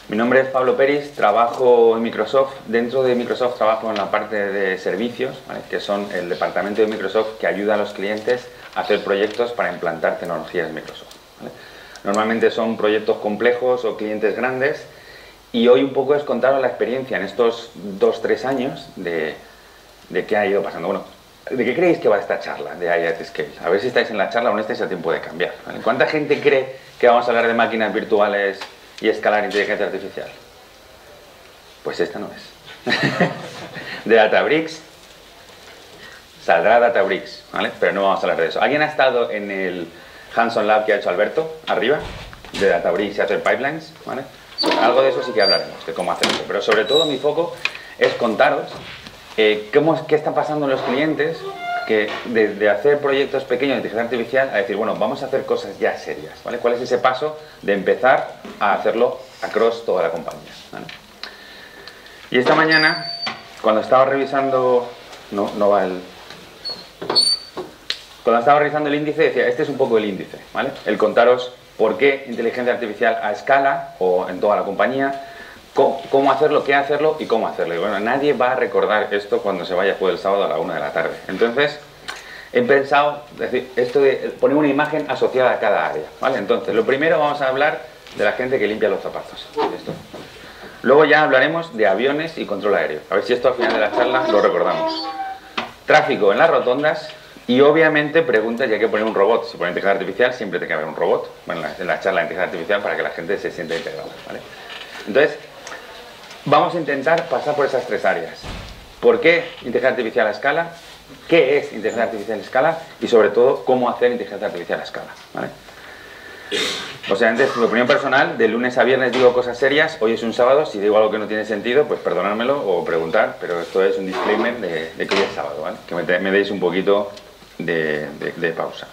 Mi nombre es Pablo Peris, trabajo en Microsoft. Dentro de Microsoft trabajo en la parte de servicios, ¿vale? Que son el departamento de Microsoft que ayuda a los clientes a hacer proyectos para implantar tecnologías de Microsoft, ¿vale? Normalmente son proyectos complejos o clientes grandes, y hoy un poco es contaros la experiencia en estos 2-3 años de qué ha ido pasando. Bueno, ¿de qué creéis que va esta charla de AI at Scale? A ver si estáis en la charla o no estáis a tiempo de cambiar, ¿vale? ¿Cuánta gente cree que vamos a hablar de máquinas virtuales y escalar inteligencia artificial? Pues esta no es. De Databricks, saldrá Databricks, ¿vale? Pero no vamos a hablar de eso. ¿Alguien ha estado en el Hands-on Lab que ha hecho Alberto, arriba, de Databricks y hacer pipelines, ¿vale? Algo de eso sí que hablaremos, de cómo hacerlo. Pero sobre todo mi foco es contaros qué está pasando en los clientes, que de hacer proyectos pequeños de inteligencia artificial a decir, bueno, vamos a hacer cosas ya serias, ¿vale? ¿Cuál es ese paso de empezar a hacerlo across toda la compañía, ¿vale? Y esta mañana, cuando estaba revisando... Cuando estaba revisando el índice, decía, este es un poco el índice, ¿vale? El contaros por qué inteligencia artificial a escala o en toda la compañía, cómo hacerlo, qué hacerlo y cómo hacerlo. Y bueno, nadie va a recordar esto cuando se vaya el sábado a la 1 de la tarde. Entonces, he pensado, esto de poner una imagen asociada a cada área, ¿vale? Entonces, lo primero vamos a hablar de la gente que limpia los zapatos. Esto. Luego ya hablaremos de aviones y control aéreo. A ver si esto al final de la charla lo recordamos. Tráfico en las rotondas y obviamente preguntas, y hay que poner un robot. Si ponen inteligencia artificial siempre tiene que haber un robot, bueno, en la charla de inteligencia artificial, para que la gente se sienta integrada, ¿vale? Entonces, vamos a intentar pasar por esas 3 áreas. ¿Por qué inteligencia artificial a escala? ¿Qué es inteligencia artificial a escala? Y sobre todo, ¿cómo hacer inteligencia artificial a escala? ¿Vale? O sea, antes, mi opinión personal, de lunes a viernes digo cosas serias, hoy es un sábado, si digo algo que no tiene sentido, pues perdonármelo o preguntar, pero esto es un disclaimer de que hoy es sábado, ¿vale? Que me deis un poquito de pausa.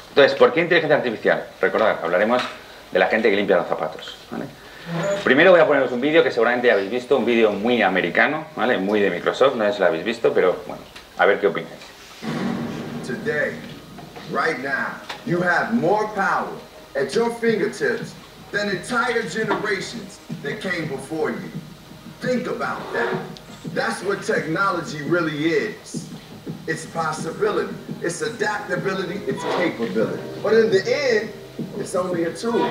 Entonces, ¿por qué inteligencia artificial? Recordad, hablaremos de la gente que limpia los zapatos, ¿vale? Primero voy a poneros un vídeo que seguramente ya habéis visto, un vídeo muy americano, ¿vale? Muy de Microsoft, no sé si lo habéis visto, pero bueno, a ver qué opináis. Today, right now, you have more power at your fingertips than entire generations that came before you. Think about that. That's what technology really is. It's possibility, it's adaptability, it's capability. But in the end, it's only a tool.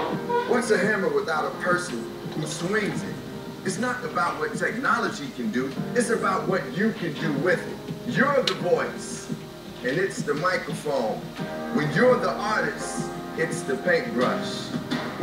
What's a hammer without a person who swings it? It's not about what technology can do, it's about what you can do with it. You're the voice, and it's the microphone. When you're the artist, it's the paintbrush.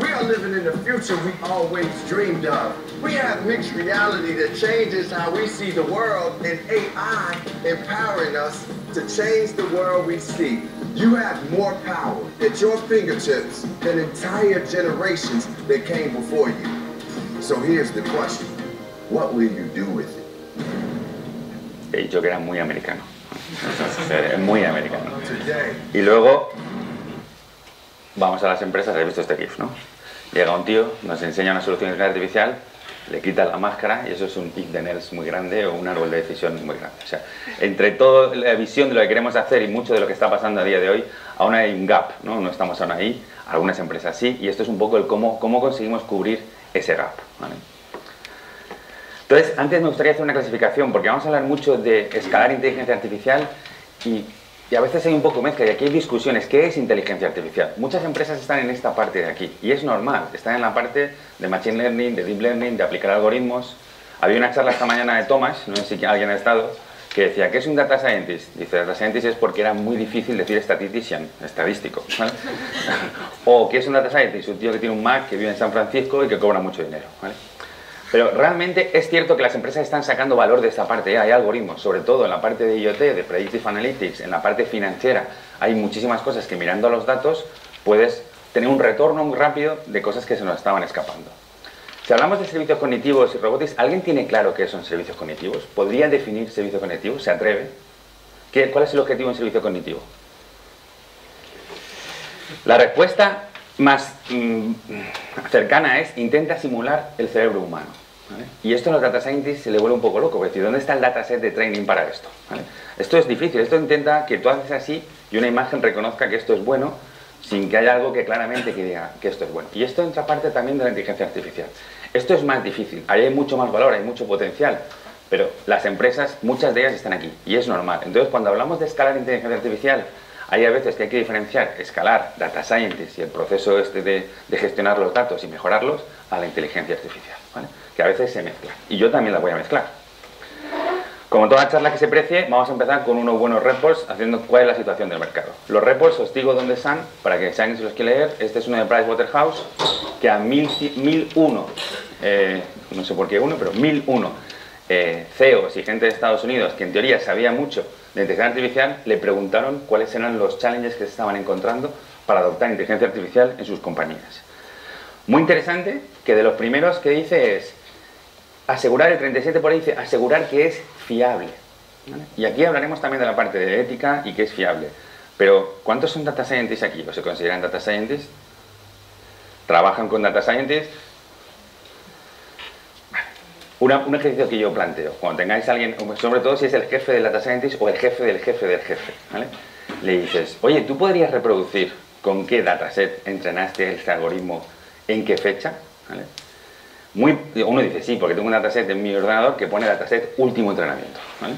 We are living in the future we always dreamed of. We have mixed reality that changes how we see the world, and AI empowering us to change the world we see. You have more power at your fingertips than entire generations that came before you. So here's the question. What will you do with it? He dicho que era muy americano. Muy americano. Y luego vamos a las empresas, habéis visto este GIF, ¿no? Llega un tío, nos enseña una solución de inteligencia artificial, le quita la máscara y eso es un if then else muy grande o un árbol de decisión muy grande. O sea, entre toda la visión de lo que queremos hacer y mucho de lo que está pasando a día de hoy, aún hay un gap, ¿no? No estamos aún ahí, algunas empresas sí, y esto es un poco el cómo conseguimos cubrir ese gap, ¿vale? Entonces, antes me gustaría hacer una clasificación, porque vamos a hablar mucho de escalar inteligencia artificial y a veces hay un poco mezcla, y aquí hay discusiones. ¿Qué es inteligencia artificial? Muchas empresas están en esta parte de aquí, y es normal, están en la parte de Machine Learning, de Deep Learning, de aplicar algoritmos. Había una charla esta mañana de Thomas, no sé si alguien ha estado, que decía, ¿qué es un Data Scientist? Dice, Data Scientist es porque era muy difícil decir statistician, estadístico, ¿vale? O, ¿qué es un Data Scientist? Un tío que tiene un Mac, que vive en San Francisco y que cobra mucho dinero, ¿vale? Pero realmente es cierto que las empresas están sacando valor de esta parte. Hay algoritmos, sobre todo en la parte de IoT, de Predictive Analytics, en la parte financiera. Hay muchísimas cosas que mirando a los datos puedes tener un retorno muy rápido de cosas que se nos estaban escapando. Si hablamos de servicios cognitivos y robotics, ¿alguien tiene claro qué son servicios cognitivos? ¿Podría definir servicios cognitivos? ¿Se atreve? ¿Cuál es el objetivo de un servicio cognitivo? La respuesta más cercana es intenta simular el cerebro humano, ¿vale? Y esto a los data scientists se le vuelve un poco loco, es decir, ¿dónde está el dataset de training para esto? ¿Vale? Esto es difícil, esto intenta que tú haces así y una imagen reconozca que esto es bueno, sin que haya algo que claramente que diga que esto es bueno. Y esto entra parte también de la inteligencia artificial. Esto es más difícil, ahí hay mucho más valor, hay mucho potencial, pero las empresas, muchas de ellas están aquí, y es normal. Entonces, cuando hablamos de escalar inteligencia artificial, hay a veces que hay que diferenciar escalar data scientist y el proceso este de gestionar los datos y mejorarlos a la inteligencia artificial, ¿vale? Que a veces se mezclan, y yo también la voy a mezclar. Como toda charla que se precie, vamos a empezar con unos buenos reports haciendo cuál es la situación del mercado. Los reports os digo dónde están, para que si alguien se los quiere leer. Este es uno de Pricewaterhouse, que a 1001, no sé por qué uno, pero 1001 CEOs y gente de Estados Unidos, que en teoría sabía mucho de inteligencia artificial, le preguntaron cuáles eran los challenges que se estaban encontrando para adoptar inteligencia artificial en sus compañías. Muy interesante, que de los primeros que dice es asegurar, el 37 por ahí dice asegurar que es fiable, ¿vale? Y aquí hablaremos también de la parte de ética y que es fiable. Pero, ¿cuántos son data scientists aquí? ¿O se consideran data scientists? ¿Trabajan con data scientists? Un ejercicio que yo planteo, cuando tengáis a alguien, sobre todo si es el jefe del data scientist o el jefe del jefe del jefe, ¿vale? Le dices, oye, ¿tú podrías reproducir con qué dataset entrenaste este algoritmo, en qué fecha? ¿Vale? Uno dice, sí, porque tengo un dataset en mi ordenador que pone dataset último entrenamiento, ¿vale?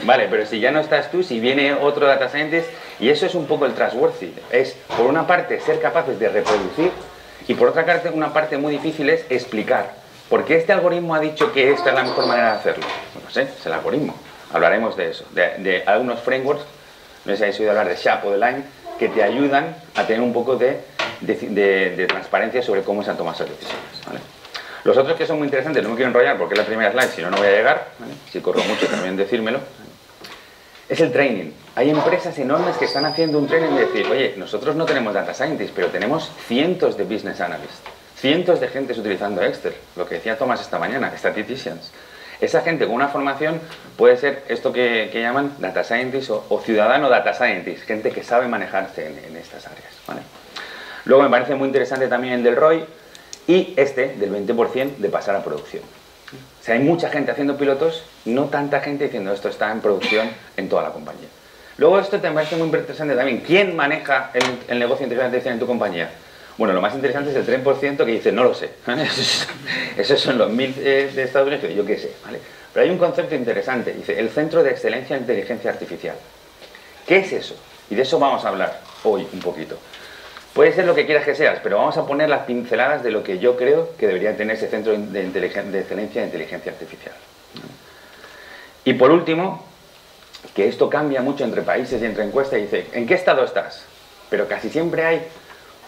Vale, pero si ya no estás tú, si viene otro data scientist, y eso es un poco el trustworthy, es por una parte ser capaces de reproducir y por otra parte una parte muy difícil es explicar por qué este algoritmo ha dicho que esta es la mejor manera de hacerlo. No sé, es el algoritmo, hablaremos de eso, de algunos frameworks, no sé si habéis oído hablar de SHAP o de Lime, que te ayudan a tener un poco de transparencia sobre cómo se han tomado esas decisiones, ¿vale? Los otros que son muy interesantes, no me quiero enrollar porque es la primera slide, si no, no voy a llegar, ¿vale? Si corro mucho también decírmelo, ¿vale? Es el training. Hay empresas enormes que están haciendo un training de decir, oye, nosotros no tenemos data scientists, pero tenemos cientos de business analysts, cientos de gentes utilizando Excel, lo que decía Tomás esta mañana, statisticians. Esa gente con una formación puede ser esto que llaman data scientist o ciudadano data scientist, gente que sabe manejarse en estas áreas, ¿vale? Luego me parece muy interesante también el del ROI y este del 20% de pasar a producción. O sea, hay mucha gente haciendo pilotos, no tanta gente diciendo esto está en producción en toda la compañía. Luego esto te parece muy interesante también. ¿Quién maneja el negocio de inteligencia artificial en tu compañía? Bueno, lo más interesante es el 3% que dice no lo sé, ¿vale? Esos son los 1000 de Estados Unidos que yo qué sé, ¿vale? Pero hay un concepto interesante, dice el Centro de Excelencia en Inteligencia Artificial. ¿Qué es eso? Y de eso vamos a hablar hoy un poquito. Puede ser lo que quieras que seas, pero vamos a poner las pinceladas de lo que yo creo que debería tener ese Centro de Excelencia en Inteligencia Artificial. Y por último, que esto cambia mucho entre países y entre encuestas, dice, ¿en qué estado estás? Pero casi siempre hay,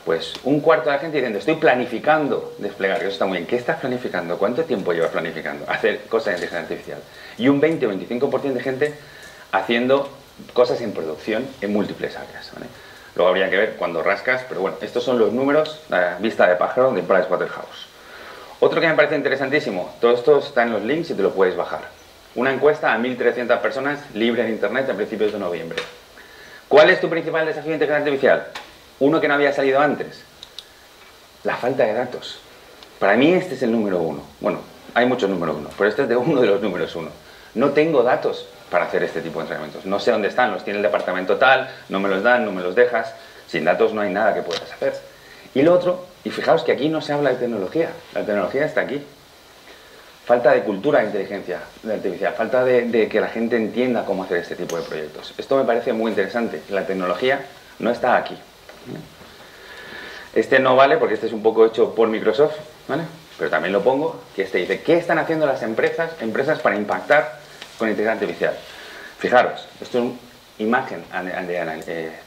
pues, un cuarto de la gente diciendo, estoy planificando desplegar, eso está muy bien. ¿Qué estás planificando? ¿Cuánto tiempo llevas planificando? Hacer cosas de inteligencia artificial. Y un 20 o 25% de gente haciendo cosas en producción en múltiples áreas, ¿vale? Luego habría que ver cuando rascas, pero bueno, estos son los números, vista de pájaro de Pricewaterhouse. Otro que me parece interesantísimo, todo esto está en los links y te lo puedes bajar. Una encuesta a 1.300 personas libre en internet a principios de noviembre. ¿Cuál es tu principal desafío de inteligencia artificial? Uno que no había salido antes. La falta de datos. Para mí este es el número uno. Bueno, hay muchos números uno, pero este es de uno de los números uno. No tengo datos para hacer este tipo de entrenamientos. No sé dónde están, los tiene el departamento tal, no me los dan, no me los dejas. Sin datos no hay nada que puedas hacer. Y lo otro, y fijaos que aquí no se habla de tecnología, la tecnología está aquí. Falta de cultura de inteligencia artificial, falta de que la gente entienda cómo hacer este tipo de proyectos. Esto me parece muy interesante, la tecnología no está aquí. Este no vale porque este es un poco hecho por Microsoft, ¿vale? Pero también lo pongo, que este dice, ¿qué están haciendo las empresas para impactar con inteligencia artificial? Fijaros, esto es imagen,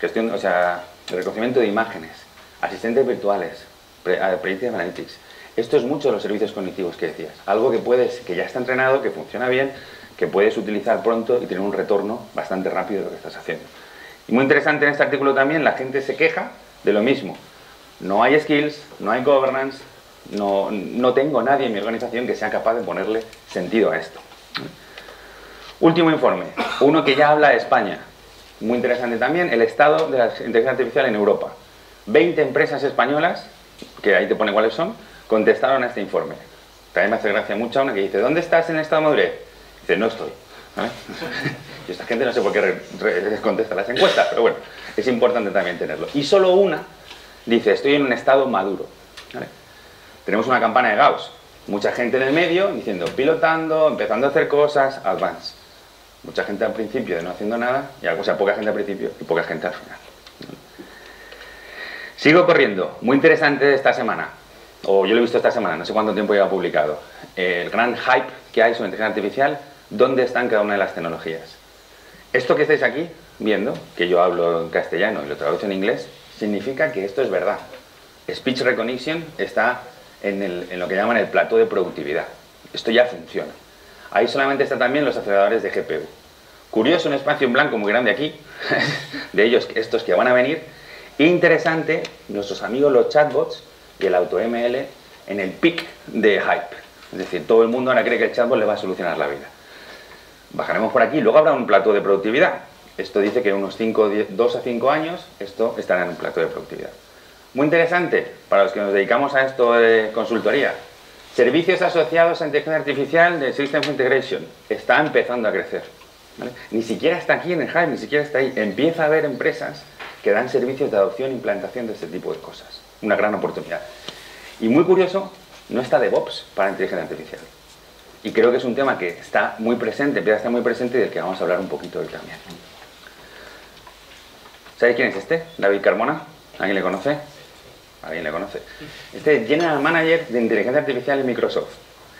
gestión, o sea, reconocimiento de imágenes, asistentes virtuales, predictive analytics. Esto es mucho de los servicios cognitivos que decías. Algo que ya está entrenado, que funciona bien, que puedes utilizar pronto y tener un retorno bastante rápido de lo que estás haciendo. Y muy interesante en este artículo también, la gente se queja de lo mismo. No hay skills, no hay governance, no tengo nadie en mi organización que sea capaz de ponerle sentido a esto. Último informe, uno que ya habla de España. Muy interesante también, el estado de la inteligencia artificial en Europa. 20 empresas españolas, que ahí te pone cuáles son, contestaron a este informe. También me hace gracia mucho una que dice, ¿dónde estás en el estado de madurez? Dice, no estoy. ¿Vale? Y esta gente no sé por qué contesta las encuestas, pero bueno, es importante también tenerlo. Y solo una dice, estoy en un estado maduro. ¿Vale? Tenemos una campana de Gauss. Mucha gente en el medio diciendo, pilotando, empezando a hacer cosas, advance. Mucha gente al principio de no haciendo nada, o sea, poca gente al principio y poca gente al final. Sigo corriendo. Muy interesante esta semana. O yo lo he visto esta semana, no sé cuánto tiempo lleva publicado. El gran hype que hay sobre inteligencia artificial, dónde están cada una de las tecnologías. Esto que estáis aquí viendo, que yo hablo en castellano y lo traduzco en inglés, significa que esto es verdad. Speech recognition está en lo que llaman el plató de productividad. Esto ya funciona. Ahí solamente están también los aceleradores de GPU. Curioso, un espacio en blanco muy grande aquí, de ellos, estos que van a venir. Interesante, nuestros amigos los chatbots y el AutoML en el pic de hype. Es decir, todo el mundo ahora cree que el chatbot le va a solucionar la vida. Bajaremos por aquí, luego habrá un plató de productividad. Esto dice que en unos 2 a 5 años esto estará en un plató de productividad. Muy interesante para los que nos dedicamos a esto de consultoría. Servicios asociados a inteligencia artificial de Systems Integration. Está empezando a crecer. ¿Vale? Ni siquiera está aquí en el hype, ni siquiera está ahí. Empieza a haber empresas que dan servicios de adopción e implantación de este tipo de cosas. Una gran oportunidad. Y muy curioso, no está DevOps para inteligencia artificial. Y creo que es un tema que está muy presente, empieza a estar muy presente y del que vamos a hablar un poquito hoy también. ¿Sabéis quién es este? David Carmona. ¿Alguien le conoce? ¿Alguien le conoce? Este es General Manager de Inteligencia Artificial en Microsoft.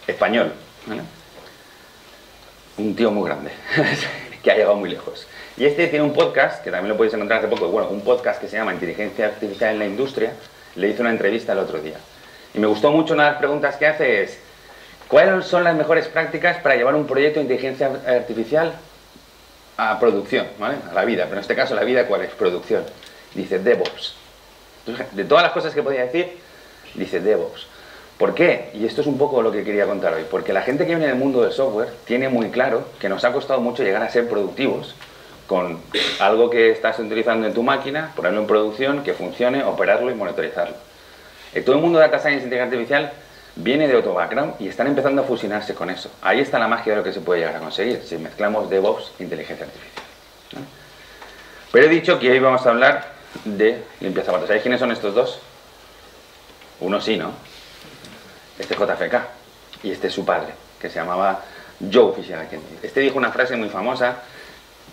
Español. ¿Vale? Un tío muy grande, que ha llegado muy lejos. Y este tiene un podcast, que también lo podéis encontrar hace poco, bueno, un podcast que se llama Inteligencia Artificial en la Industria. Le hice una entrevista el otro día. Y me gustó mucho, una de las preguntas que hace es, ¿cuáles son las mejores prácticas para llevar un proyecto de inteligencia artificial a producción, ¿vale? A la vida, pero en este caso la vida, ¿cuál es? Producción. Dice DevOps. Entonces, de todas las cosas que podía decir, dice DevOps. ¿Por qué? Y esto es un poco lo que quería contar hoy. Porque la gente que viene del mundo del software tiene muy claro que nos ha costado mucho llegar a ser productivos con algo que estás utilizando en tu máquina, ponerlo en producción, que funcione, operarlo y monitorizarlo. Todo el mundo de Data Science e Inteligencia Artificial viene de otro background y están empezando a fusionarse con eso. Ahí está la magia de lo que se puede llegar a conseguir si mezclamos DevOps e Inteligencia Artificial. ¿No? Pero he dicho que hoy vamos a hablar de limpiazapatos. ¿Sabéis quiénes son estos dos? Uno sí, ¿no? Este es JFK y este es su padre, que se llamaba Joe Fisher. Este dijo una frase muy famosa.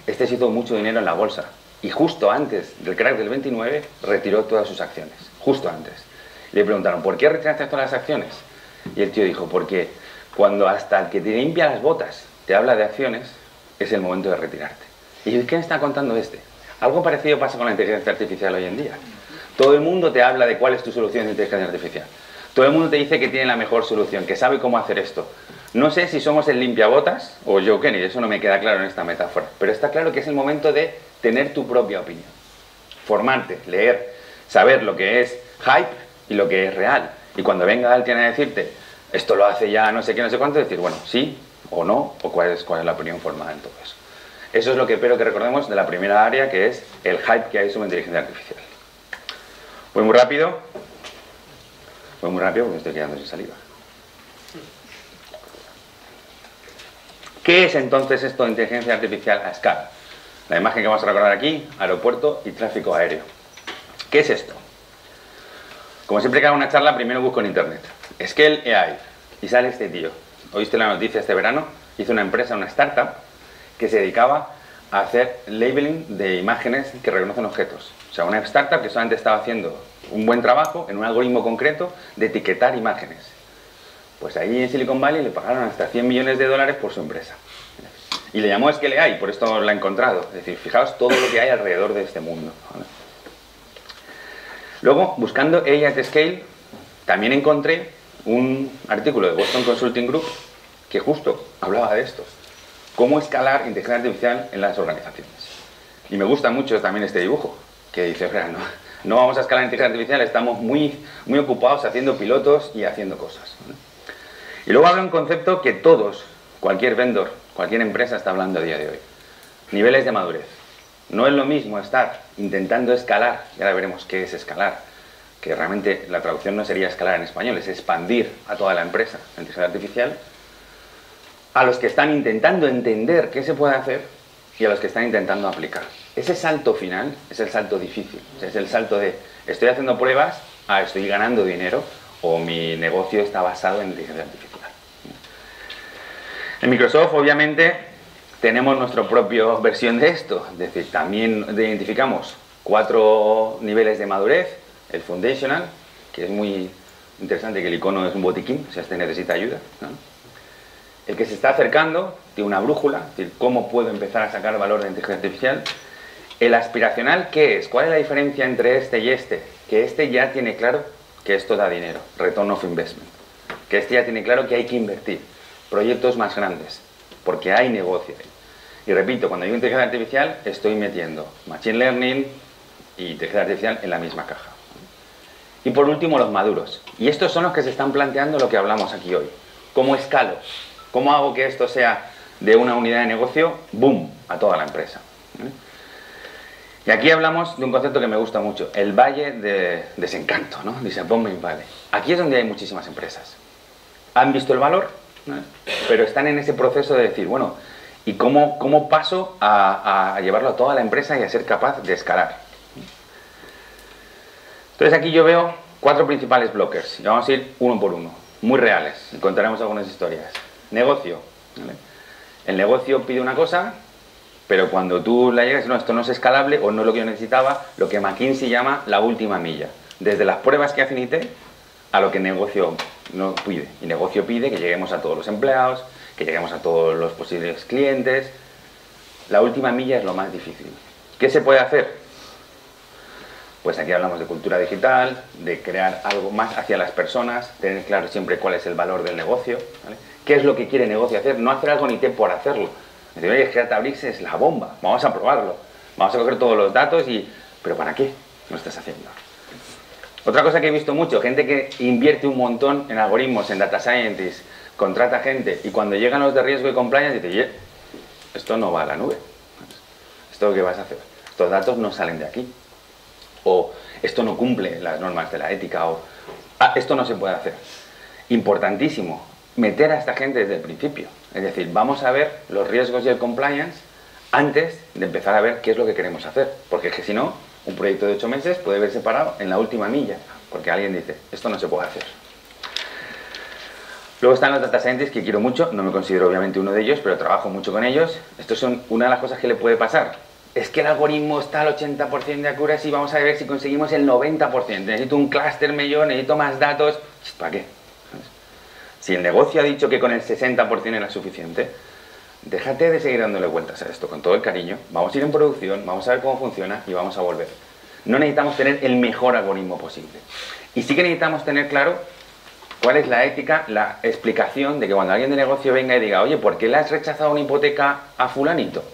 Este se hizo mucho dinero en la bolsa y justo antes del crack del 29 retiró todas sus acciones. Justo antes. Le preguntaron, ¿por qué retiraste todas las acciones? Y el tío dijo, porque cuando hasta el que te limpia las botas te habla de acciones, es el momento de retirarte. ¿Y qué me está contando este? Algo parecido pasa con la inteligencia artificial hoy en día. Todo el mundo te habla de cuál es tu solución de inteligencia artificial. Todo el mundo te dice que tiene la mejor solución, que sabe cómo hacer esto. No sé si somos el limpiabotas o Joe Kennedy, eso no me queda claro en esta metáfora. Pero está claro que es el momento de tener tu propia opinión. Formarte, leer, saber lo que es hype y lo que es real. Y cuando venga alguien a decirte, esto lo hace ya no sé qué, no sé cuánto, decir, bueno, sí o no, o cuál es la opinión formada en todo eso. Eso es lo que espero que recordemos de la primera área, que es el hype que hay sobre inteligencia artificial. Voy muy rápido. Voy muy rápido porque estoy quedando sin saliva. ¿Qué es entonces esto de inteligencia artificial a escala? La imagen que vamos a recordar aquí, aeropuerto y tráfico aéreo. ¿Qué es esto? Como siempre que hago una charla, primero busco en internet. Scale AI. Y sale este tío. ¿Oíste la noticia este verano? Hizo una empresa, una startup, que se dedicaba a hacer labeling de imágenes que reconocen objetos. O sea, una startup que solamente estaba haciendo un buen trabajo en un algoritmo concreto de etiquetar imágenes. Pues ahí en Silicon Valley le pagaron hasta 100 millones de dólares por su empresa. Y le llamó Scale AI, por esto la he encontrado. Es decir, fijaos todo lo que hay alrededor de este mundo. ¿Vale? Luego, buscando AI at Scale, también encontré un artículo de Boston Consulting Group que justo hablaba de esto. Cómo escalar inteligencia artificial en las organizaciones. Y me gusta mucho también este dibujo, que dice, no vamos a escalar inteligencia artificial, estamos muy ocupados haciendo pilotos y haciendo cosas. ¿Vale? Y luego habla un concepto que todos, cualquier vendor, cualquier empresa está hablando a día de hoy. Niveles de madurez. No es lo mismo estar intentando escalar, y ahora veremos qué es escalar, que realmente la traducción no sería escalar en español, es expandir a toda la empresa la inteligencia artificial, a los que están intentando entender qué se puede hacer y a los que están intentando aplicar. Ese salto final es el salto difícil. O sea, es el salto de estoy haciendo pruebas a estoy ganando dinero o mi negocio está basado en inteligencia artificial. En Microsoft, obviamente, tenemos nuestra propia versión de esto. Es decir, también identificamos 4 niveles de madurez. El Foundational, que es muy interesante, que el icono es un botiquín, si este necesita ayuda, ¿no? El que se está acercando tiene una brújula, es decir, cómo puedo empezar a sacar valor de inteligencia artificial. El aspiracional, ¿qué es? ¿Cuál es la diferencia entre este y este? Que este ya tiene claro que esto da dinero, return of investment. Que este ya tiene claro que hay que invertir, proyectos más grandes, porque hay negocio. Y repito, cuando digo inteligencia artificial, estoy metiendo machine learning y inteligencia artificial en la misma caja. Y por último, los maduros. Y estos son los que se están planteando lo que hablamos aquí hoy. ¿Cómo escalo? ¿Cómo hago que esto sea de una unidad de negocio, boom, a toda la empresa? Y aquí hablamos de un concepto que me gusta mucho, el valle de desencanto, ¿no? Disappointment Valley. Aquí es donde hay muchísimas empresas. Han visto el valor, ¿no? Pero están en ese proceso de decir, bueno, ¿y cómo paso a llevarlo a toda la empresa y a ser capaz de escalar? Entonces aquí yo veo 4 principales blockers, y vamos a ir uno por uno, muy reales, y contaremos algunas historias. Negocio, ¿vale? El negocio pide una cosa, pero cuando tú la llegas, no, esto no es escalable o no es lo que yo necesitaba, lo que McKinsey llama la última milla. Desde las pruebas que hacen IT a lo que negocio no pide. Y negocio pide que lleguemos a todos los empleados, que lleguemos a todos los posibles clientes. La última milla es lo más difícil. ¿Qué se puede hacer? Pues aquí hablamos de cultura digital, de crear algo más hacia las personas, tener claro siempre cuál es el valor del negocio, ¿vale? ¿Qué es lo que quiere el negocio hacer? No hacer algo en IT por hacerlo. Decir, oye, es que Databricks es la bomba, vamos a probarlo, vamos a coger todos los datos y... ¿Pero para qué lo estás haciendo? Otra cosa que he visto mucho, gente que invierte un montón en algoritmos, en data scientists, contrata gente y cuando llegan los de riesgo y compliance dice, oye, esto no va a la nube. ¿Esto qué vas a hacer? Estos datos no salen de aquí. O esto no cumple las normas de la ética, o esto no se puede hacer. Importantísimo, meter a esta gente desde el principio. Es decir, vamos a ver los riesgos y el compliance antes de empezar a ver qué es lo que queremos hacer. Porque es que si no, un proyecto de 8 meses puede verse parado en la última milla, porque alguien dice, esto no se puede hacer. Luego están los data scientists, que quiero mucho, no me considero obviamente uno de ellos, pero trabajo mucho con ellos. Estos son una de las cosas que le puede pasar. Es que el algoritmo está al 80% de accuracy, vamos a ver si conseguimos el 90%. Necesito un clúster mayor, necesito más datos. ¿Para qué? Si el negocio ha dicho que con el 60% era suficiente, déjate de seguir dándole vueltas a esto con todo el cariño. Vamos a ir en producción, vamos a ver cómo funciona y vamos a volver. No necesitamos tener el mejor algoritmo posible. Y sí que necesitamos tener claro cuál es la ética, la explicación de que cuando alguien de negocio venga y diga, oye, ¿por qué le has rechazado una hipoteca a fulanito?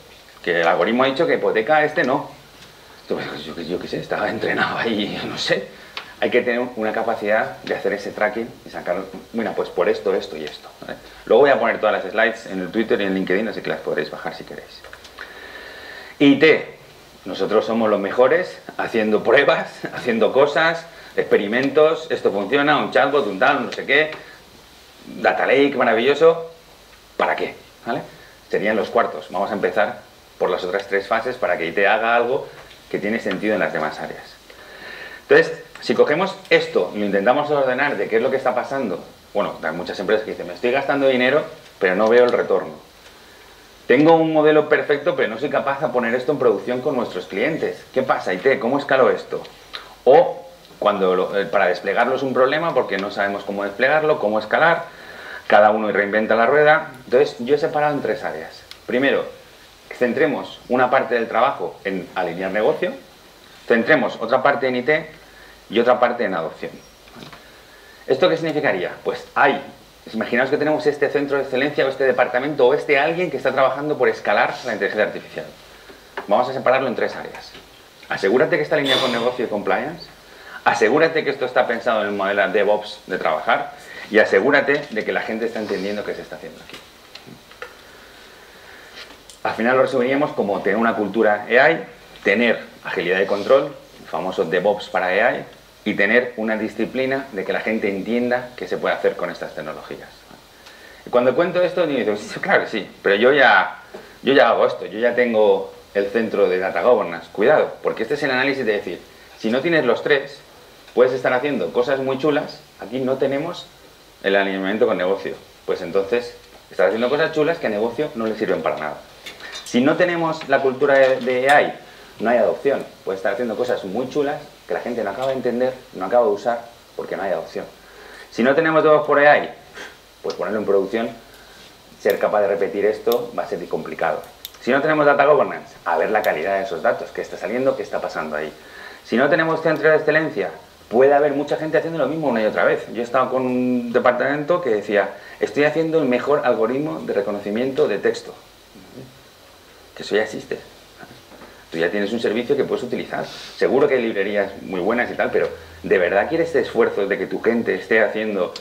Que el algoritmo ha dicho que hipoteca a este no. Entonces, yo qué sé, estaba entrenado ahí, no sé. Hay que tener una capacidad de hacer ese tracking y sacar, mira, pues por esto, esto y esto, ¿vale? Luego voy a poner todas las slides en el Twitter y en LinkedIn, así que las podréis bajar si queréis. IT. Nosotros somos los mejores haciendo pruebas, haciendo cosas, experimentos, esto funciona, un chatbot, un tal, no sé qué, data lake maravilloso. ¿Para qué? ¿Vale? Serían los cuartos. Vamos a empezar por las otras 3 fases para que IT haga algo que tiene sentido en las demás áreas. Entonces, si cogemos esto y lo intentamos ordenar de qué es lo que está pasando, bueno, hay muchas empresas que dicen, me estoy gastando dinero, pero no veo el retorno. Tengo un modelo perfecto, pero no soy capaz de poner esto en producción con nuestros clientes. ¿Qué pasa, IT? ¿Cómo escalo esto? O para desplegarlo es un problema porque no sabemos cómo desplegarlo, cómo escalar, cada uno reinventa la rueda. Entonces, yo he separado en 3 áreas. Primero, centremos una parte del trabajo en alinear negocio, centremos otra parte en IT y otra parte en adopción. ¿Esto qué significaría? Pues imaginaos que tenemos este centro de excelencia o este departamento o alguien que está trabajando por escalar la inteligencia artificial. Vamos a separarlo en 3 áreas. Asegúrate que está alineado con negocio y compliance, asegúrate que esto está pensado en el modelo DevOps de trabajar y asegúrate de que la gente está entendiendo qué se está haciendo aquí. Al final lo resumiríamos como tener una cultura AI, tener agilidad de control, el famoso DevOps para AI, y tener una disciplina de que la gente entienda qué se puede hacer con estas tecnologías. Y cuando cuento esto, digo, sí, claro que sí, pero yo ya yo ya hago esto, yo ya tengo el centro de Data Governance. Cuidado, porque este es el análisis de decir, si no tienes los tres, puedes estar haciendo cosas muy chulas, aquí no tenemos el alineamiento con negocio. Pues entonces, estás haciendo cosas chulas que a negocio no le sirven para nada. Si no tenemos la cultura de AI, no hay adopción. Puedes estar haciendo cosas muy chulas que la gente no acaba de entender, no acaba de usar, porque no hay adopción. Si no tenemos DevOps por AI, pues ponerlo en producción, ser capaz de repetir esto va a ser complicado. Si no tenemos Data Governance, a ver la calidad de esos datos, qué está saliendo, qué está pasando ahí. Si no tenemos centro de excelencia, puede haber mucha gente haciendo lo mismo una y otra vez. Yo he estado con un departamento que decía, estoy haciendo el mejor algoritmo de reconocimiento de texto. Que eso ya existe. Tú ya tienes un servicio que puedes utilizar. Seguro que hay librerías muy buenas y tal, pero ¿de verdad quieres este esfuerzo de que tu gente esté haciendo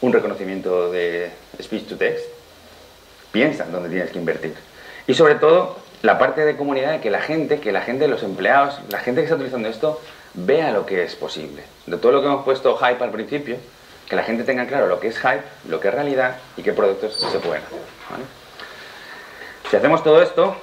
un reconocimiento de speech to text? Piensa en dónde tienes que invertir. Y sobre todo, la parte de comunidad de que la gente, los empleados, la gente que está utilizando esto, vea lo que es posible. De todo lo que hemos puesto hype al principio, que la gente tenga claro lo que es hype, lo que es realidad y qué productos se pueden hacer. ¿Vale? Si hacemos todo esto,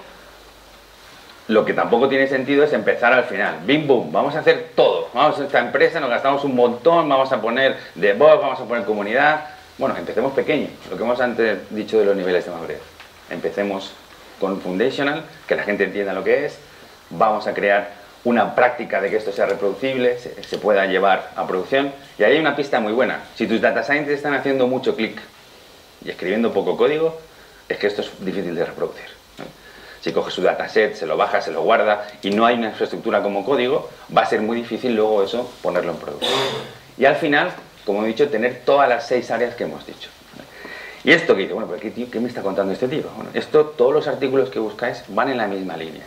lo que tampoco tiene sentido es empezar al final. Bim, boom, vamos a hacer todo. Vamos a esta empresa, nos gastamos un montón, vamos a poner DevOps, vamos a poner comunidad. Bueno, empecemos pequeño, lo que hemos antes dicho de los niveles de madurez. Empecemos con Foundational, que la gente entienda lo que es. Vamos a crear una práctica de que esto sea reproducible, se pueda llevar a producción. Y ahí hay una pista muy buena. Si tus data scientists están haciendo mucho clic y escribiendo poco código, es que esto es difícil de reproducir. Si coges su dataset, se lo baja, se lo guarda y no hay una infraestructura como código, va a ser muy difícil luego eso ponerlo en producción. Y al final, como he dicho, tener todas las 6 áreas que hemos dicho. Y esto que dice, bueno, pero ¿qué me está contando este tío? Bueno, todos los artículos que buscáis van en la misma línea.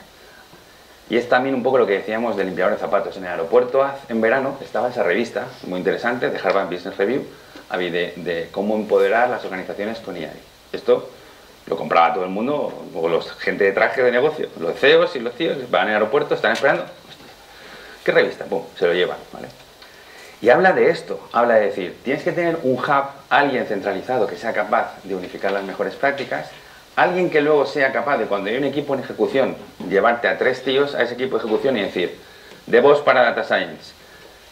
Y es también un poco lo que decíamos del limpiador de zapatos. En el aeropuerto en verano estaba esa revista muy interesante de Harvard Business Review de cómo empoderar las organizaciones con AI. Esto lo compraba todo el mundo, o los gente de traje de negocio, los CEOs y los CIOs van al aeropuerto, están esperando. ¿Qué revista? Pum, se lo llevan, ¿vale? Y habla de esto, habla de decir, tienes que tener un hub, alguien centralizado que sea capaz de unificar las mejores prácticas, alguien que luego sea capaz de, cuando hay un equipo en ejecución, llevarte a 3 tíos a ese equipo de ejecución y decir, DevOps para Data Science,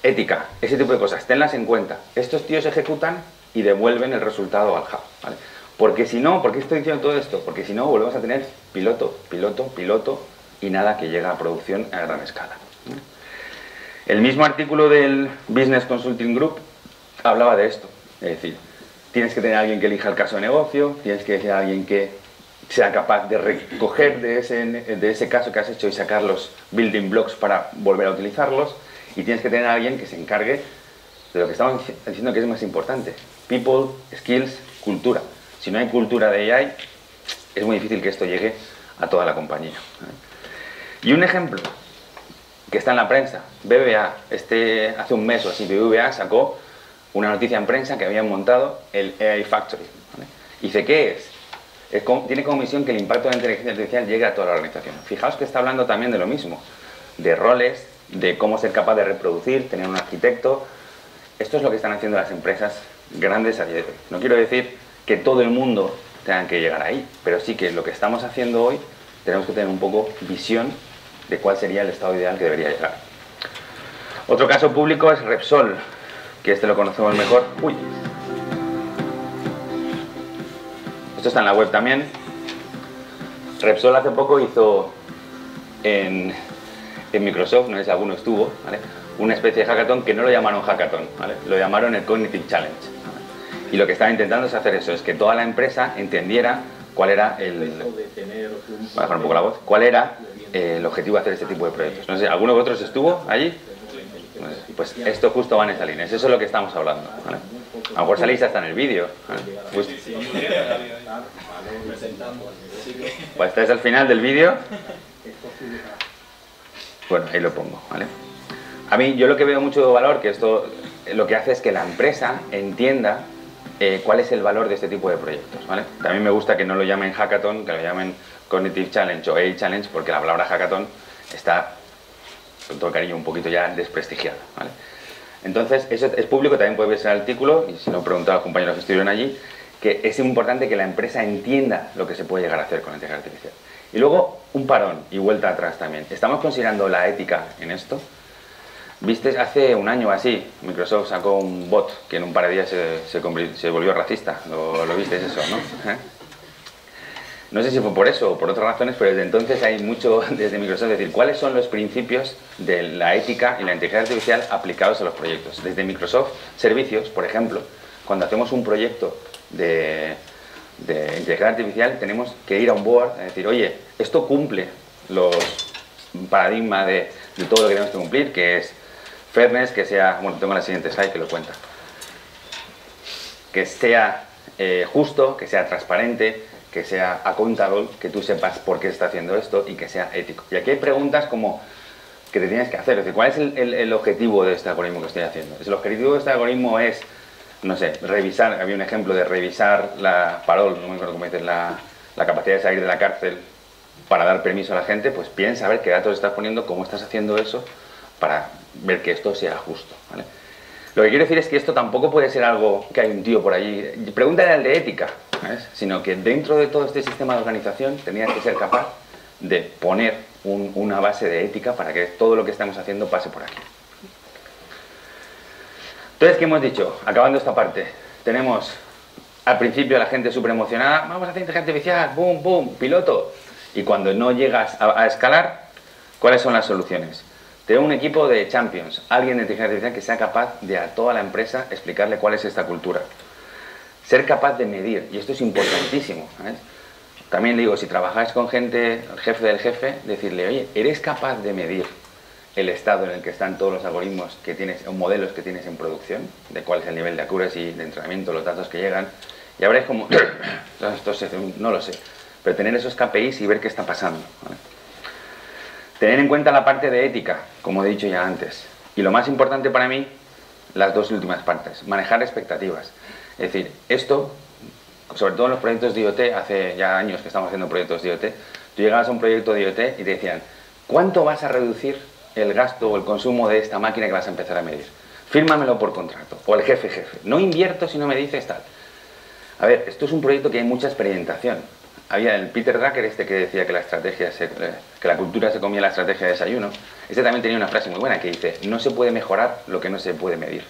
ética, ese tipo de cosas, tenlas en cuenta. Estos tíos ejecutan y devuelven el resultado al hub, ¿vale? Porque si no, ¿por qué estoy diciendo todo esto? Porque si no, volvemos a tener piloto, piloto, piloto y nada que llega a producción a gran escala. El mismo artículo del Business Consulting Group hablaba de esto. Es decir, tienes que tener a alguien que elija el caso de negocio, tienes que tener a alguien que sea capaz de recoger de ese caso que has hecho y sacar los building blocks para volver a utilizarlos, y tienes que tener a alguien que se encargue de lo que estamos diciendo que es más importante. People, skills, cultura. Si no hay cultura de AI, es muy difícil que esto llegue a toda la compañía. Y un ejemplo que está en la prensa, BBVA, hace un mes o así, BBVA sacó una noticia en prensa que habían montado el AI Factory. ¿Vale? Y dice, ¿qué es? Tiene como misión que el impacto de la inteligencia artificial llegue a toda la organización. Fijaos que está hablando también de lo mismo, de roles, de cómo ser capaz de reproducir, tener un arquitecto. Esto es lo que están haciendo las empresas grandes a día de hoy. No quiero decir que todo el mundo tenga que llegar ahí, pero sí que lo que estamos haciendo hoy tenemos que tener un poco visión de cuál sería el estado ideal que debería llegar. Otro caso público es Repsol, que este lo conocemos mejor. Uy. Esto está en la web también. Repsol hace poco hizo en Microsoft, no sé si alguno estuvo, ¿vale?, una especie de hackathon que no lo llamaron hackathon, ¿vale?, lo llamaron el Cognitive Challenge. Y lo que estaba intentando es hacer eso, es que toda la empresa entendiera cuál era bajar un poco la voz, cuál era el objetivo de hacer este tipo de proyectos. No sé, ¿alguno de vosotros estuvo allí? Pues esto justo va en esa línea, es eso de lo que estamos hablando, ¿vale? A lo mejor salís hasta en el vídeo, ¿vale? Pues estáis al final del vídeo. Bueno, ahí lo pongo, ¿vale? A mí, yo lo que veo mucho valor, que esto lo que hace es que la empresa entienda cuál es el valor de este tipo de proyectos, ¿vale? También me gusta que no lo llamen hackathon, que lo llamen Cognitive Challenge o AI Challenge, porque la palabra hackathon está, con todo el cariño, un poquito ya desprestigiada, ¿vale? Entonces, eso es público, también puede ver el artículo, y si no, preguntar a los compañeros que estuvieron allí, que es importante que la empresa entienda lo que se puede llegar a hacer con la inteligencia artificial. Y luego un parón y vuelta atrás también. ¿Estamos considerando la ética en esto? ¿Viste? Hace un año o así, Microsoft sacó un bot que en un par de días se volvió racista. ¿Lo visteis eso, no? No sé si fue por eso o por otras razones, pero desde entonces hay mucho desde Microsoft decir cuáles son los principios de la ética y la inteligencia artificial aplicados a los proyectos. Desde Microsoft Servicios, por ejemplo, cuando hacemos un proyecto de inteligencia artificial tenemos que ir a un board y decir, oye, esto cumple los paradigmas de todo lo que tenemos que cumplir, que es fairness, que sea, bueno, tengo la siguiente slide que lo cuenta, que sea justo, que sea transparente, que sea accountable, que tú sepas por qué se está haciendo esto y que sea ético. Y aquí hay preguntas como que te tienes que hacer, es decir, ¿cuál es el objetivo de este algoritmo que estoy haciendo? El objetivo de este algoritmo es, no sé, revisar, había un ejemplo de revisar la parole, no me acuerdo cómo dices, la capacidad de salir de la cárcel para dar permiso a la gente, pues piensa a ver qué datos estás poniendo, cómo estás haciendo eso, para ver que esto sea justo, ¿vale? Lo que quiero decir es que esto tampoco puede ser algo que hay un tío por allí, pregúntale al de ética, ¿sabes? Sino que dentro de todo este sistema de organización tenías que ser capaz de poner una base de ética para que todo lo que estamos haciendo pase por aquí. Entonces, ¿qué hemos dicho? Acabando esta parte, tenemos al principio la gente súper emocionada, vamos a hacer inteligencia artificial, boom, boom, piloto. Y cuando no llegas a escalar, ¿cuáles son las soluciones? Tener un equipo de champions, alguien de inteligencia artificial que sea capaz de a toda la empresa explicarle cuál es esta cultura. Ser capaz de medir, y esto es importantísimo, ¿sabes? También le digo, si trabajáis con gente, el jefe del jefe, decirle, oye, ¿eres capaz de medir el estado en el que están todos los algoritmos que tienes, o modelos que tienes en producción? De cuál es el nivel de accuracy, de entrenamiento, los datos que llegan. Y habréis como, no lo sé, pero tener esos KPIs y ver qué está pasando, ¿vale? Tener en cuenta la parte de ética, como he dicho ya antes. Y lo más importante para mí, las dos últimas partes. Manejar expectativas. Es decir, esto, sobre todo en los proyectos de IoT, hace ya años que estamos haciendo proyectos de IoT, tú llegabas a un proyecto de IoT y te decían, ¿cuánto vas a reducir el gasto o el consumo de esta máquina que vas a empezar a medir? Fírmamelo por contrato. O el jefe. No invierto si no me dices tal. A ver, esto es un proyecto que hay mucha experimentación. Había el Peter Drucker que decía que la cultura se comía la estrategia de desayuno. Este también tenía una frase muy buena que dice, no se puede mejorar lo que no se puede medir.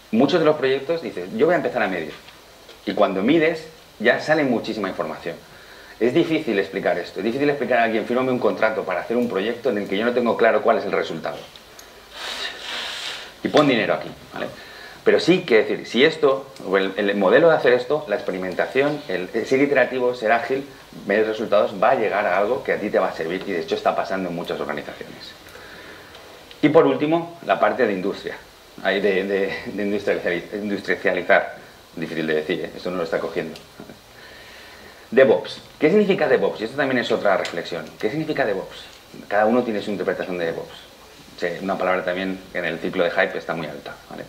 Muchos de los proyectos dicen, yo voy a empezar a medir. Y cuando mides, ya sale muchísima información. Es difícil explicar esto. Es difícil explicar a alguien, fírmame un contrato para hacer un proyecto en el que yo no tengo claro cuál es el resultado. Y pon dinero aquí, ¿vale? Pero sí que decir, si esto, el modelo de hacer esto, la experimentación, el ser iterativo, ser ágil, ver resultados, va a llegar a algo que a ti te va a servir y de hecho está pasando en muchas organizaciones. Y por último, la parte de industria, de industrializar, difícil de decir, esto no lo está cogiendo. DevOps. ¿Qué significa DevOps? Y esto también es otra reflexión. ¿Qué significa DevOps? Cada uno tiene su interpretación de DevOps. Sí, una palabra también que en el ciclo de Hype está muy alta, ¿vale?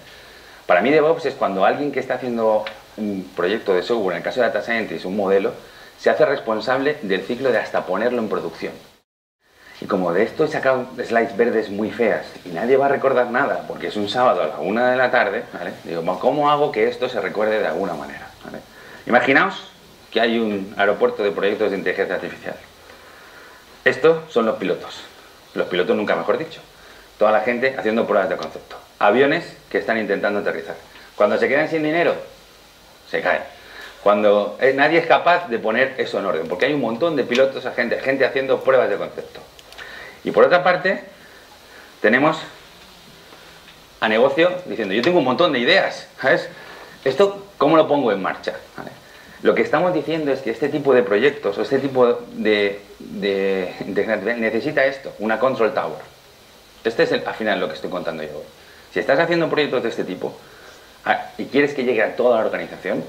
Para mí DevOps es cuando alguien que está haciendo un proyecto de software, en el caso de Data Scientist, un modelo, se hace responsable del ciclo de hasta ponerlo en producción. Y como de esto he sacado slides verdes muy feas y nadie va a recordar nada porque es un sábado a la 1 de la tarde, ¿vale? Digo, ¿cómo hago que esto se recuerde de alguna manera? ¿Vale? Imaginaos que hay un aeropuerto de proyectos de inteligencia artificial. Estos son los pilotos nunca mejor dicho. Toda la gente haciendo pruebas de concepto. Aviones que están intentando aterrizar. Cuando se quedan sin dinero, se caen. Cuando nadie es capaz de poner eso en orden, porque hay un montón de pilotos, gente haciendo pruebas de concepto. Y por otra parte, tenemos a negocio diciendo, yo tengo un montón de ideas, ¿sabes? Esto, ¿cómo lo pongo en marcha? ¿Vale? Lo que estamos diciendo es que este tipo de proyectos o este tipo de necesita esto, una control tower. Este es al final lo que estoy contando yo hoy. Si estás haciendo proyectos de este tipo y quieres que llegue a toda la organización,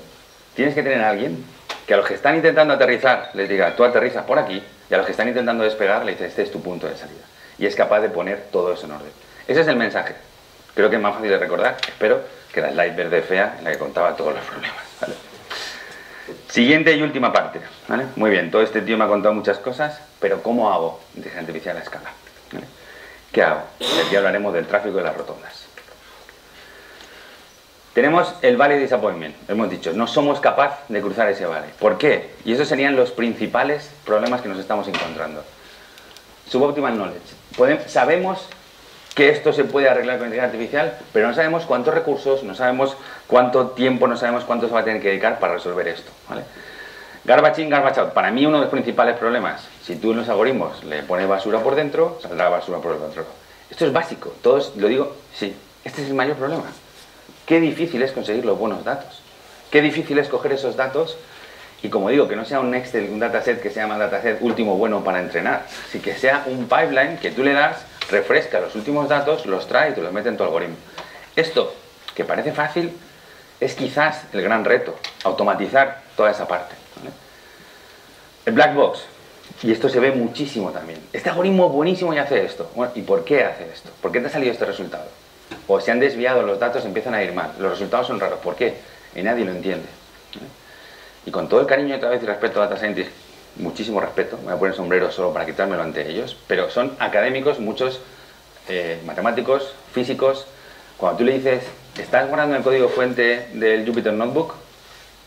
tienes que tener a alguien que a los que están intentando aterrizar les diga, tú aterrizas por aquí, y a los que están intentando despegar le dice, este es tu punto de salida. Y es capaz de poner todo eso en orden. Ese es el mensaje. Creo que es más fácil de recordar. Espero que la slide verde fea en la que contaba todos los problemas, ¿vale? Siguiente y última parte, ¿vale? Muy bien, todo este tío me ha contado muchas cosas, pero ¿cómo hago inteligencia artificial a escala? ¿Vale? ¿Qué hago? Y aquí hablaremos del tráfico de las rotondas. Tenemos el Valley Disappointment, hemos dicho, no somos capaces de cruzar ese vale. ¿Por qué? Y esos serían los principales problemas que nos estamos encontrando. Suboptimal knowledge. Sabemos que esto se puede arreglar con inteligencia artificial, pero no sabemos cuántos recursos, no sabemos cuánto tiempo, no sabemos cuánto se va a tener que dedicar para resolver esto, ¿vale? Garbage in, garbage out. Para mí uno de los principales problemas, si tú en los algoritmos le pones basura por dentro, saldrá basura por el otro lado. Esto es básico, todos lo digo, sí, este es el mayor problema. Qué difícil es conseguir los buenos datos. Qué difícil es coger esos datos y, como digo, que no sea un Excel, un dataset que se llama dataset último bueno para entrenar, sino que sea un pipeline que tú le das, refresca los últimos datos, los trae y te los mete en tu algoritmo. Esto, que parece fácil, es quizás el gran reto, automatizar toda esa parte, ¿vale? El black box, y esto se ve muchísimo también. Este algoritmo buenísimo y hace esto. Bueno, ¿y por qué hace esto? ¿Por qué te ha salido este resultado? O se han desviado los datos, empiezan a ir mal. Los resultados son raros. ¿Por qué? Y nadie lo entiende. Y con todo el cariño otra vez y respeto a Data Scientist, muchísimo respeto, me voy a poner sombrero solo para quitármelo ante ellos, pero son académicos, muchos matemáticos, físicos. Cuando tú le dices, ¿estás guardando el código fuente del Jupyter Notebook?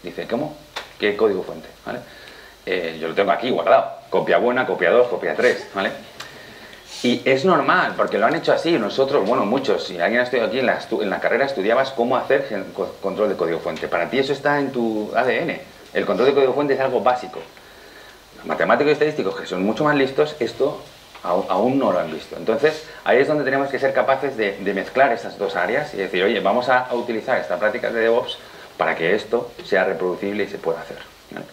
Dice, ¿cómo? ¿Qué código fuente? ¿Vale? Yo lo tengo aquí guardado. Copia buena, copia 2, copia 3, ¿vale? Y es normal, porque lo han hecho así. Nosotros, bueno, muchos, si alguien ha estudiado aquí en la carrera, estudiabas cómo hacer control de código fuente. Para ti eso está en tu ADN. El control de código fuente es algo básico. Los matemáticos y estadísticos, que son mucho más listos, esto aún no lo han visto. Entonces, ahí es donde tenemos que ser capaces de mezclar esas dos áreas y decir, oye, vamos a utilizar esta práctica de DevOps para que esto sea reproducible y se pueda hacer, ¿vale?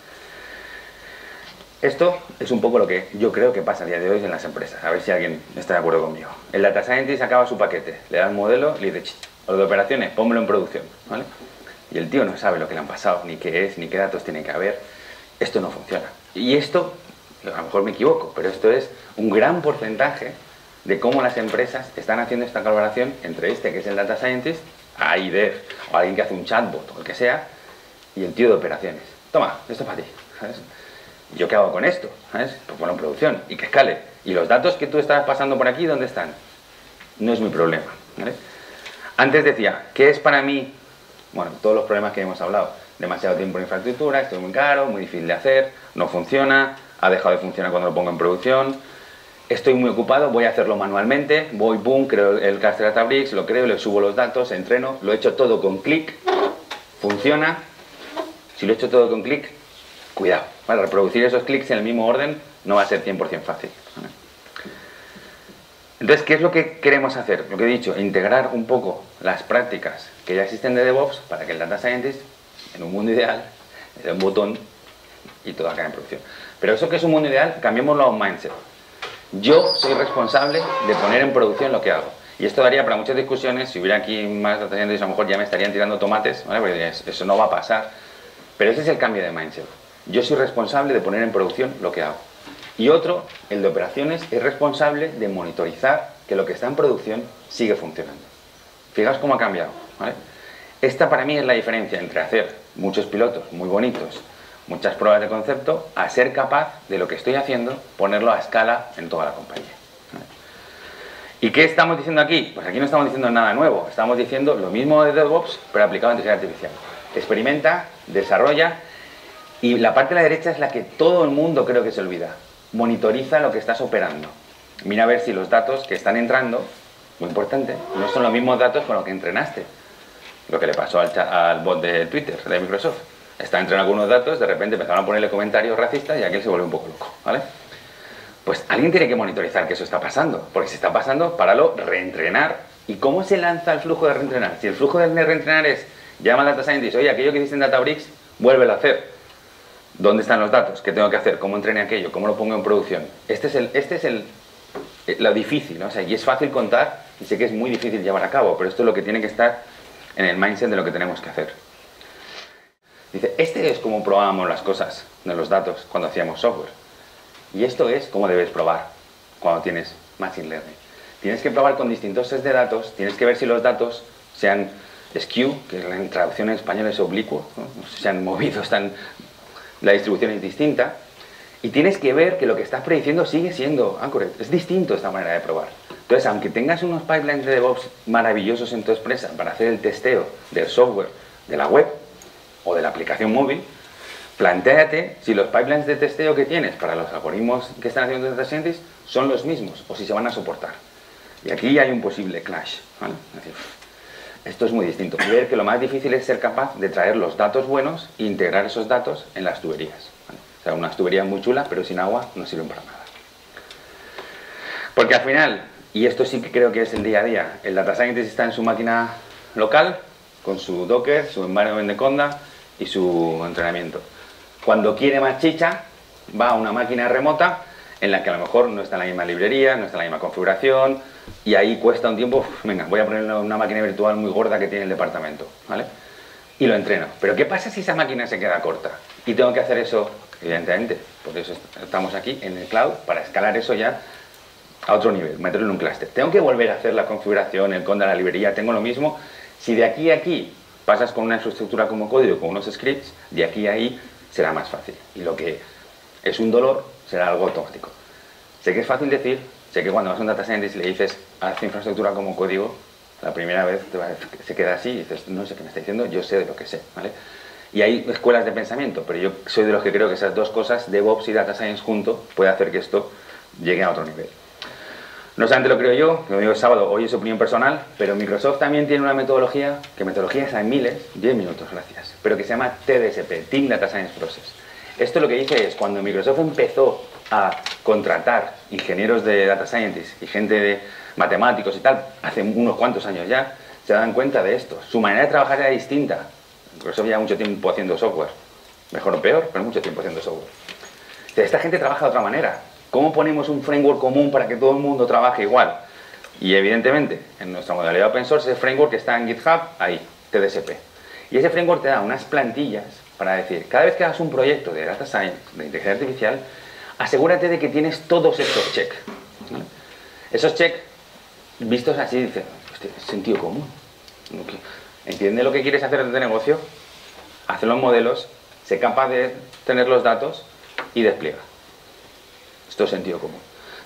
Esto es un poco lo que yo creo que pasa a día de hoy en las empresas. A ver si alguien está de acuerdo conmigo. El Data Scientist acaba su paquete, le da un modelo, le dice, lo de operaciones, pónmelo en producción, ¿vale? Y el tío no sabe lo que le han pasado, ni qué es, ni qué datos tiene que haber. Esto no funciona. Y esto, a lo mejor me equivoco, pero esto es un gran porcentaje de cómo las empresas están haciendo esta colaboración entre este, que es el Data Scientist, ahí dev, o alguien que hace un chatbot, o el que sea, y el tío de operaciones. Toma, esto es para ti, ¿sabes? ¿Yo qué hago con esto? ¿Sabes? Pues ponerlo en producción y que escale. ¿Y los datos que tú estás pasando por aquí, dónde están? No es mi problema, ¿vale? Antes decía, ¿qué es para mí? Bueno, todos los problemas que hemos hablado. Demasiado tiempo en infraestructura, esto es muy caro, muy difícil de hacer, no funciona, ha dejado de funcionar cuando lo pongo en producción, estoy muy ocupado, voy a hacerlo manualmente, voy, boom, creo el cluster Databricks, lo creo, le subo los datos, entreno, lo he hecho todo con clic, funciona. Si lo he hecho todo con clic, cuidado, ¿vale? Reproducir esos clics en el mismo orden no va a ser 100% fácil, ¿vale? Entonces, ¿qué es lo que queremos hacer? Lo que he dicho, integrar un poco las prácticas que ya existen de DevOps para que el Data Scientist, en un mundo ideal, le dé un botón y todo acabe en producción. Pero eso que es un mundo ideal, cambiémoslo a un mindset. Yo soy responsable de poner en producción lo que hago. Y esto daría para muchas discusiones. Si hubiera aquí más Data Scientists, a lo mejor ya me estarían tirando tomates, ¿vale? Porque eso no va a pasar. Pero ese es el cambio de mindset. Yo soy responsable de poner en producción lo que hago. Y otro, el de operaciones, es responsable de monitorizar que lo que está en producción sigue funcionando. Fijaos cómo ha cambiado, ¿vale? Esta para mí es la diferencia entre hacer muchos pilotos muy bonitos, muchas pruebas de concepto, a ser capaz de lo que estoy haciendo, ponerlo a escala en toda la compañía, ¿vale? ¿Y qué estamos diciendo aquí? Pues aquí no estamos diciendo nada nuevo, estamos diciendo lo mismo de DevOps, pero aplicado a inteligencia artificial. Experimenta, desarrolla, y la parte de la derecha es la que todo el mundo creo que se olvida. Monitoriza lo que estás operando. Mira a ver si los datos que están entrando, muy importante, no son los mismos datos con los que entrenaste. Lo que le pasó al bot de Twitter, de Microsoft. Está entrenando algunos datos, de repente empezaron a ponerle comentarios racistas y aquel se vuelve un poco loco, ¿vale? Pues alguien tiene que monitorizar que eso está pasando, porque si está pasando, páralo, reentrenar. ¿Y cómo se lanza el flujo de reentrenar? Si el flujo de reentrenar es, llama al Data Scientist, oye, aquello que hiciste en Databricks, vuélvelo a hacer. ¿Dónde están los datos? ¿Qué tengo que hacer? ¿Cómo entrené aquello? ¿Cómo lo pongo en producción? Este es lo difícil, ¿no? O sea, y es fácil contar y sé que es muy difícil llevar a cabo, pero esto es lo que tiene que estar en el mindset de lo que tenemos que hacer. Dice, este es como probábamos las cosas de los datos cuando hacíamos software. Y esto es como debes probar cuando tienes Machine Learning. Tienes que probar con distintos sets de datos, tienes que ver si los datos sean skew, que la traducción en español es oblicuo, ¿no? Se han movido, la distribución es distinta, Y tienes que ver que lo que estás prediciendo sigue siendo accurate. Es distinto esta manera de probar. Entonces, aunque tengas unos pipelines de DevOps maravillosos en tu empresa para hacer el testeo del software, de la web o de la aplicación móvil, plantéate si los pipelines de testeo que tienes para los algoritmos que están haciendo Data Scientists son los mismos o si se van a soportar. Y aquí hay un posible clash, ¿vale? Es decir, esto es muy distinto. Y ver que lo más difícil es ser capaz de traer los datos buenos e integrar esos datos en las tuberías, ¿vale? O sea, unas tuberías muy chulas, pero sin agua no sirven para nada. Porque al final, y esto sí que creo que es el día a día, el Data Scientist está en su máquina local, con su Docker, su environment de Conda y su entrenamiento. Cuando quiere más chicha, va a una máquina remota en la que a lo mejor no está en la misma librería, no está en la misma configuración, y ahí cuesta un tiempo, venga, voy a poner una máquina virtual muy gorda que tiene el departamento, ¿vale? Y lo entreno. Pero ¿qué pasa si esa máquina se queda corta? Y tengo que hacer eso, evidentemente, por eso estamos aquí en el cloud, para escalar eso ya a otro nivel, meterlo en un clúster. Tengo que volver a hacer la configuración, el conda, la librería, tengo lo mismo. Si de aquí a aquí pasas con una infraestructura como código, con unos scripts, de aquí a ahí será más fácil. Y lo que es un dolor será algo automático. Sé que es fácil decir, sé que cuando vas a un data scientist y le dices, haz infraestructura como código, la primera vez se queda así y dices, no sé qué me está diciendo, yo sé de lo que sé, ¿vale? Y hay escuelas de pensamiento, pero yo soy de los que creo que esas dos cosas, DevOps y Data Science juntos, puede hacer que esto llegue a otro nivel. No solamente lo creo yo, que lo digo el sábado, hoy es opinión personal, pero Microsoft también tiene una metodología, que metodologías hay miles, 10 minutos, gracias, pero que se llama TDSP, Team Data Science Process. Esto lo que dice es, cuando Microsoft empezó a contratar ingenieros de Data Scientists y gente de matemáticos y tal, hace unos cuantos años ya, se dan cuenta de esto. Su manera de trabajar era distinta. Microsoft lleva mucho tiempo haciendo software, mejor o peor, pero mucho tiempo haciendo software. Entonces, esta gente trabaja de otra manera. ¿Cómo ponemos un framework común para que todo el mundo trabaje igual? Y evidentemente, en nuestra modalidad open source, ese framework está en GitHub, ahí, TDSP. Y ese framework te da unas plantillas para decir, cada vez que hagas un proyecto de Data Science, de inteligencia artificial, asegúrate de que tienes todos estos checks. ¿Vale? Esos checks, vistos así, dicen, hostia, es sentido común. Entiende lo que quieres hacer de negocio, hace los modelos, sé capaz de tener los datos y despliega. Esto es sentido común.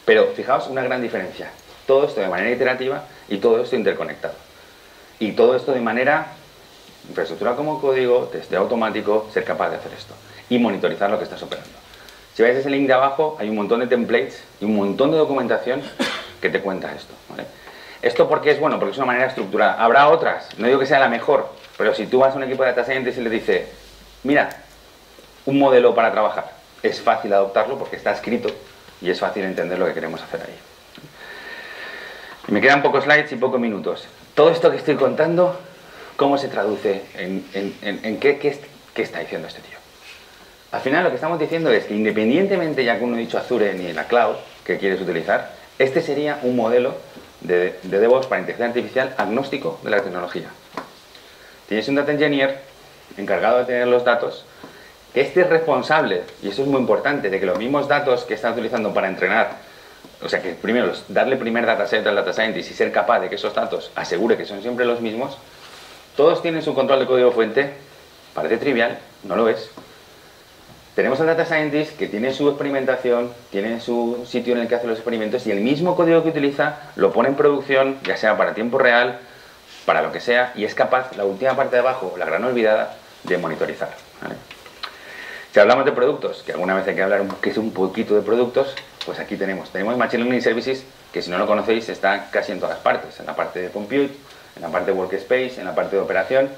Pero fijaos una gran diferencia. Todo esto de manera iterativa y todo esto interconectado. Y todo esto de manera infraestructura como código, testeo automático, ser capaz de hacer esto. Y monitorizar lo que estás operando. Si veis ese link de abajo, hay un montón de templates y un montón de documentación que te cuenta esto, ¿vale? ¿Esto por qué es bueno? Porque es una manera estructurada. Habrá otras, no digo que sea la mejor, pero si tú vas a un equipo de data scientist y le dices, mira, un modelo para trabajar, es fácil adoptarlo porque está escrito y es fácil entender lo que queremos hacer ahí. Y me quedan pocos slides y pocos minutos. Todo esto que estoy contando, ¿cómo se traduce en qué está diciendo este tío? Al final lo que estamos diciendo es que independientemente, ya que uno ha dicho Azure ni la cloud que quieres utilizar, este sería un modelo de DevOps para inteligencia artificial agnóstico de la tecnología. Tienes un data engineer encargado de tener los datos, que este es responsable, y eso es muy importante, de que los mismos datos que está utilizando para entrenar, o sea que primero darle primer dataset al data scientist y ser capaz de que esos datos asegure que son siempre los mismos, todos tienen su control de código fuente, parece trivial, no lo es. Tenemos al data scientist que tiene su experimentación, tiene su sitio en el que hace los experimentos y el mismo código que utiliza lo pone en producción, ya sea para tiempo real, para lo que sea, y es capaz, la última parte de abajo, la gran olvidada, de monitorizar, ¿vale? Si hablamos de productos, que alguna vez hay que hablar que es un poquito de productos, pues aquí tenemos Machine Learning Services, que si no lo conocéis está casi en todas partes, en la parte de Compute, en la parte de Workspace, en la parte de operación,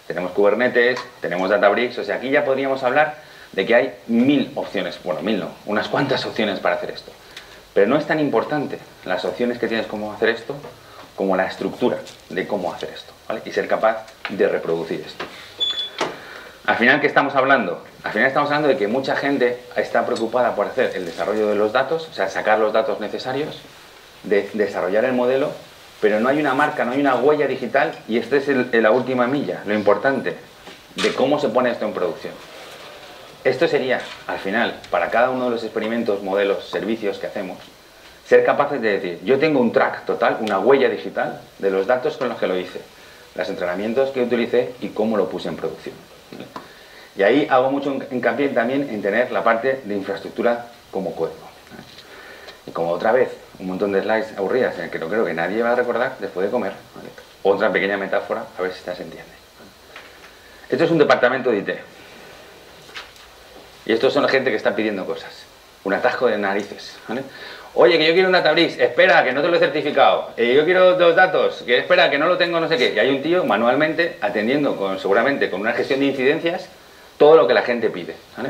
tenemos Kubernetes, tenemos Databricks, o sea, aquí ya podríamos hablar de que hay 1000 opciones, bueno, 1000 no, unas cuantas opciones para hacer esto. Pero no es tan importante las opciones que tienes cómo hacer esto, como la estructura de cómo hacer esto, ¿vale? Y ser capaz de reproducir esto. Al final, ¿qué estamos hablando? Al final estamos hablando de que mucha gente está preocupada por hacer el desarrollo de los datos, o sea, sacar los datos necesarios, de desarrollar el modelo, pero no hay una marca, no hay una huella digital, y esta es la última milla, lo importante, de cómo se pone esto en producción. Esto sería, al final, para cada uno de los experimentos, modelos, servicios que hacemos, ser capaces de decir, yo tengo un track total, una huella digital de los datos con los que lo hice, los entrenamientos que utilicé y cómo lo puse en producción. Y ahí hago mucho hincapié también en tener la parte de infraestructura como código. Y como otra vez, un montón de slides aburridas en el que no creo que nadie va a recordar después de comer, ¿vale? Otra pequeña metáfora, a ver si esta se entiende. Esto es un departamento de IT. Y estos son la gente que está pidiendo cosas. Un atasco de narices, ¿vale? Oye, que yo quiero un Databricks, espera, que no te lo he certificado. Yo quiero los datos, que espera, que no lo tengo, no sé qué. Y hay un tío manualmente atendiendo, seguramente con una gestión de incidencias, todo lo que la gente pide, ¿vale?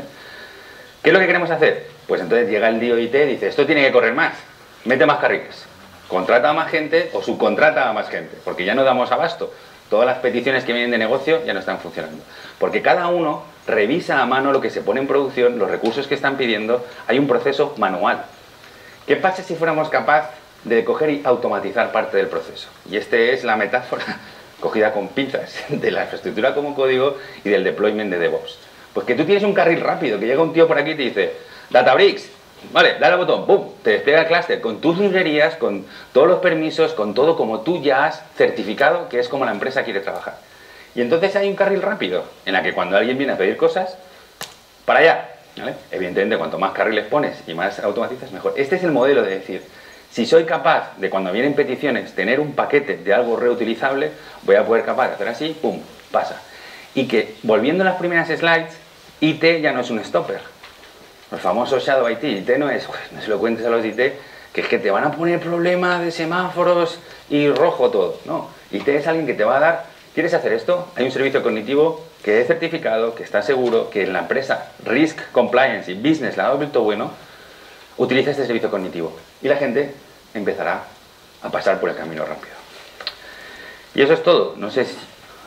¿Qué es lo que queremos hacer? Pues entonces llega el tío IT y dice, esto tiene que correr más, mete más carriles, contrata a más gente o subcontrata a más gente, porque ya no damos abasto. Todas las peticiones que vienen de negocio ya no están funcionando. Porque cada uno revisa a mano lo que se pone en producción, los recursos que están pidiendo, hay un proceso manual. ¿Qué pasa si fuéramos capaces de coger y automatizar parte del proceso? Y esta es la metáfora cogida con pinzas de la infraestructura como código y del deployment de DevOps. Pues que tú tienes un carril rápido, que llega un tío por aquí y te dice, Databricks, vale, dale al botón, ¡pum!, te despliega el clúster con tus librerías, con todos los permisos, con todo como tú ya has certificado que es como la empresa quiere trabajar. Y entonces hay un carril rápido, en la que cuando alguien viene a pedir cosas, para allá, ¿vale? Evidentemente, cuanto más carriles pones y más automatizas, mejor. Este es el modelo de decir, si soy capaz de cuando vienen peticiones tener un paquete de algo reutilizable, voy a poder capaz de hacer así, ¡pum!, pasa. Y que, volviendo a las primeras slides, IT ya no es un stopper. Los famosos Shadow IT, IT no es, no se lo cuentes a los IT, que es que te van a poner problemas de semáforos y rojo todo. No, IT es alguien que te va a dar, ¿quieres hacer esto? Hay un servicio cognitivo que es certificado, que está seguro, que en la empresa Risk, Compliance y Business le ha dado visto bueno, utiliza este servicio cognitivo. Y la gente empezará a pasar por el camino rápido. Y eso es todo. No sé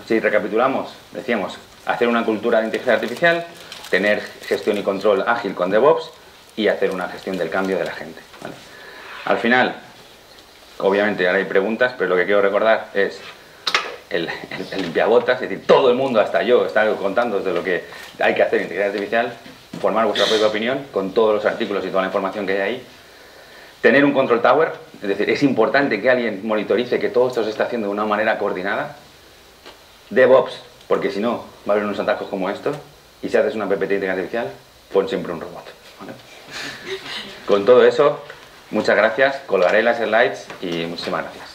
si recapitulamos, decíamos, hacer una cultura de inteligencia artificial, tener gestión y control ágil con DevOps y hacer una gestión del cambio de la gente, ¿vale? Al final, obviamente ahora hay preguntas, pero lo que quiero recordar es el limpiabotas, es decir, todo el mundo, hasta yo, está contando de lo que hay que hacer en inteligencia artificial, formar vuestra propia opinión con todos los artículos y toda la información que hay ahí. Tener un control tower, es decir, es importante que alguien monitorice que todo esto se está haciendo de una manera coordinada. DevOps, porque si no, va a haber unos atascos como estos. Y si haces una PPT de inteligencia artificial, pon siempre un robot, ¿vale? Con todo eso, muchas gracias, colgaré las slides y muchísimas gracias.